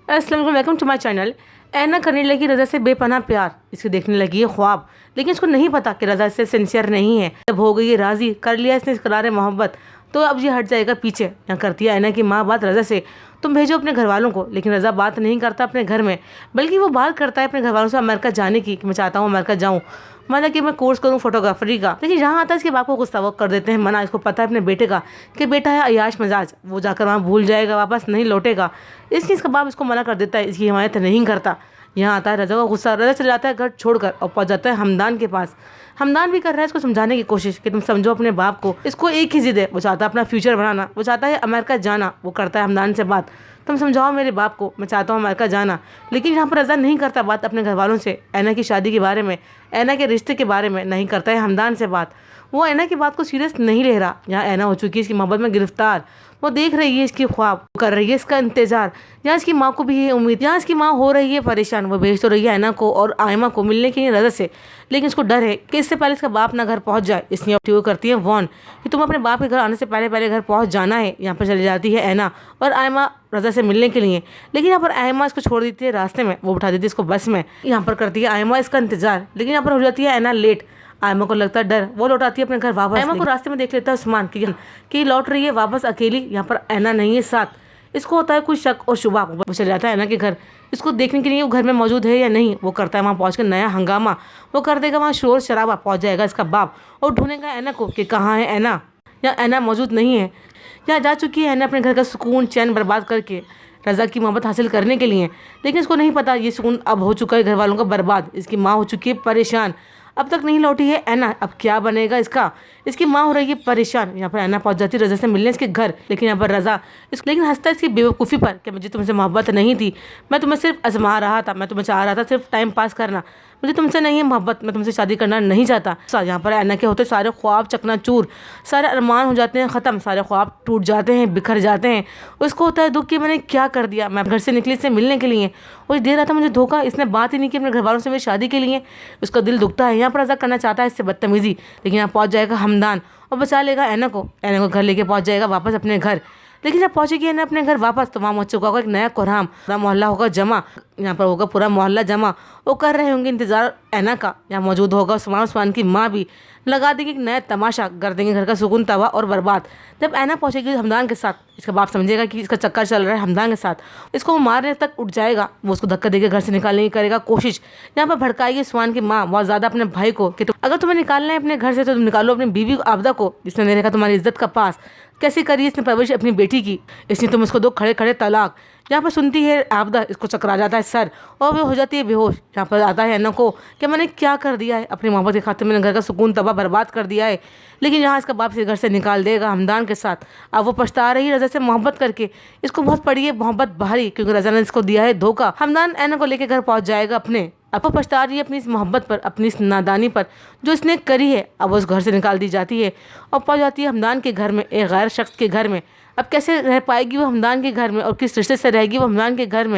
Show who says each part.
Speaker 1: अस्सलाम वालेकुम, welcome to my channel. ऐना करने लगी रज़ा से बेपनाह प्यार, इसके देखने लगी है ख्वाब, लेकिन इसको नहीं पता कि रज़ा इससे सिंसियर नहीं है। जब हो गई है राज़ी, कर लिया इसने इकरार मोहब्बत, तो अब ये हट जाएगा पीछे। यहाँ करती है ऐना की माँ बात रज़ा से, तुम भेजो अपने घर वालों को। लेकिन रज़ा बात नहीं करता अपने घर में, बल्कि वो बात करता है अपने घर वालों से अमेरिका जाने की, कि मैं चाहता हूँ अमेरिका जाऊँ, मतलब कि मैं कोर्स करूँ फोटोग्राफरी का। लेकिन जहाँ आता है इसके बाप को गुस्सा, वो कर देते हैं मना। इसको पता है अपने बेटे का कि बेटा है अयाश मिजाज, वो जाकर वहाँ भूल जाएगा, वापस नहीं लौटेगा। इसलिए इसका बाप इसको मना कर देता है, इसकी हिमायत नहीं करता। यहाँ आता है रज़ा का गुस्सा, रज़ा चला जाता है घर छोड़कर और पहुँच जाता है हमदान के पास। हमदान भी कर रहा है इसको समझाने की कोशिश कि तुम समझो अपने बाप को। इसको एक ही जिद है, वो चाहता है अपना फ्यूचर बनाना, वो चाहता है अमेरिका जाना। वो करता है हमदान से बात, तुम समझाओ मेरे बाप को, मैं चाहता हूँ अमेरिका जाना। लेकिन यहाँ पर रज़ा नहीं करता बात अपने घर वालों से, ऐना की शादी के बारे में, ऐना के रिश्ते के बारे में नहीं करता है हमदान से बात। वो ऐना की बात को सीरियस नहीं ले रहा। यहाँ ऐना हो चुकी है इसकी मोहब्बत में गिरफ्तार, वो देख रही है इसकी ख्वाब, कर रही है इसका इंतजार। यहाँ इसकी माँ को भी ये उम्मीद, यहाँ इसकी माँ हो रही है परेशान। वो भेज तो रही है ऐना को और आयमा को मिलने के लिए रज़ा से, लेकिन इसको डर है कि इससे पहले इसका बाप ना घर पहुँच जाए। इसलिए वो करती है वॉन कि तुम अपने बाप के घर आने से पहले पहले घर पहुँच जाना है। यहाँ पर चली जाती है ऐना और आयमा रज़ा से मिलने के लिए, लेकिन यहाँ पर आयमा इसको छोड़ देती है रास्ते में, वो उठा देती है इसको बस में। यहाँ पर करती है आयमा इसका इंतजार, लेकिन यहाँ पर हो जाती है ऐना लेट। आयमा को लगता है डर, वो लौटाती है अपने घर वापस। आयमा को रास्ते में देख लेता है उस्मान कि लौट रही है वापस अकेली, यहाँ पर ऐना नहीं है साथ। इसको होता है कुछ शक और शुबा, वो चले जाता है ऐना के घर, इसको देखने के लिए वो घर में मौजूद है या नहीं। वो करता है वहाँ पहुँच कर नया हंगामा, वो कर देगा वहाँ शोर शराबा। पहुँच जाएगा इसका बाप और ढूंढेगा ऐना को कि कहाँ है ऐना, या ऐना मौजूद नहीं है। यहाँ जा चुकी है ऐना अपने घर का सुकून चैन बर्बाद करके रज़ा की मोहब्बत हासिल करने के लिए। लेकिन इसको नहीं पता ये सुकून अब हो चुका है घर वालों का बर्बाद। इसकी माँ हो चुकी है परेशान, अब तक नहीं लौटी है ऐना, अब क्या बनेगा इसका। इसकी माँ हो रही है परेशान। यहाँ पर ऐना पहुँच जाती है रज़ा से मिलने इसके घर, लेकिन यहाँ पर रज़ा लेकिन हंसता है इसकी बेवकूफ़ी पर कि मुझे तुमसे मोहब्बत नहीं थी, मैं तुम्हें सिर्फ आजमा रहा था, मैं तुम्हें चाह रहा था सिर्फ टाइम पास करना, मुझे तुमसे नहीं है मोहब्बत, मैं तुमसे शादी करना नहीं चाहता। यहाँ पर ऐना के होते सारे ख्वाब चकनाचूर, सारे अरमान हो जाते हैं ख़त्म, सारे ख्वाब टूट जाते हैं, बिखर जाते हैं। उसको होता है दुख कि मैंने क्या कर दिया। मैं घर से निकली इससे मिलने के लिए, वो दे रहा था मुझे धोखा, इसने बात ही नहीं की अपने घर वालों से मेरी शादी के लिए। उसका दिल दुखता है। यहाँ पर रज़ा करना चाहता है इससे बदतमीजी, लेकिन यहाँ पहुँच जाएगा हमदान और बचा लेगा ऐना को। ऐना को घर लेके पहुँच जाएगा वापस अपने घर। लेकिन जब पहुँचेगी ऐना अपने घर वापस, तो वहाँ पहुँच चुका होगा एक नया कोहराम, पूरा मोहल्ला होगा जमा। यहाँ पर होगा पूरा मोहल्ला जमा, वो कर रहे होंगे इंतजार ऐना का। यहाँ मौजूद होगा उस्मान की माँ भी, लगा देंगे एक नया तमाशा, कर देंगे घर का सुकून तबाह और बर्बाद। जब ऐना पहुँचेगी हमदान के साथ, इसका बाप समझेगा कि इसका चक्कर चल रहा है हमदान के साथ, इसको वो मारने तक उठ जाएगा। वो उसको धक्का देकर घर से निकालने की करेगा कोशिश। यहाँ पर भड़काएगी उस्मान की माँ बहुत ज़्यादा अपने भाई को कि अगर तुम्हें निकालना है अपने घर से तो तुम निकालो अपनी बीवी आबदा को, जिसने नहीं रखा तुम्हारी इज्जत का पास। कैसी करी इसने परवरिश अपनी बेटी की, इसलिए तुम उसको दो खड़े खड़े तलाक। यहाँ पर सुनती है आबदा, इसको चकरा जाता है सर और वो हो जाती है बेहोश। यहाँ पर आता है ऐना को कि मैंने क्या कर दिया है, अपनी मोहब्बत के खातिर मैंने घर का सुकून तबाह बर्बाद कर दिया है। लेकिन यहाँ इसका बाप से घर से निकाल देगा हमदान के साथ। अब वो पछता रही है रज़ा से मोहब्बत करके, इसको बहुत पड़ी है मोहब्बत भारी, क्योंकि रज़ा ने इसको दिया है धोखा। हमदान ऐना को लेकर घर पहुँच जाएगा अपने, अब वो पछता रही है अपनी इस मोहब्बत पर, अपनी इस नादानी पर जो इसने करी है। अब वो उस घर से निकाल दी जाती है और पहुँच जाती है हमदान के घर में, एक गैर शख्स के घर में। अब कैसे रह पाएगी वो हमदान के घर में और किस रिश्ते से रहेगी वो हमदान के घर में।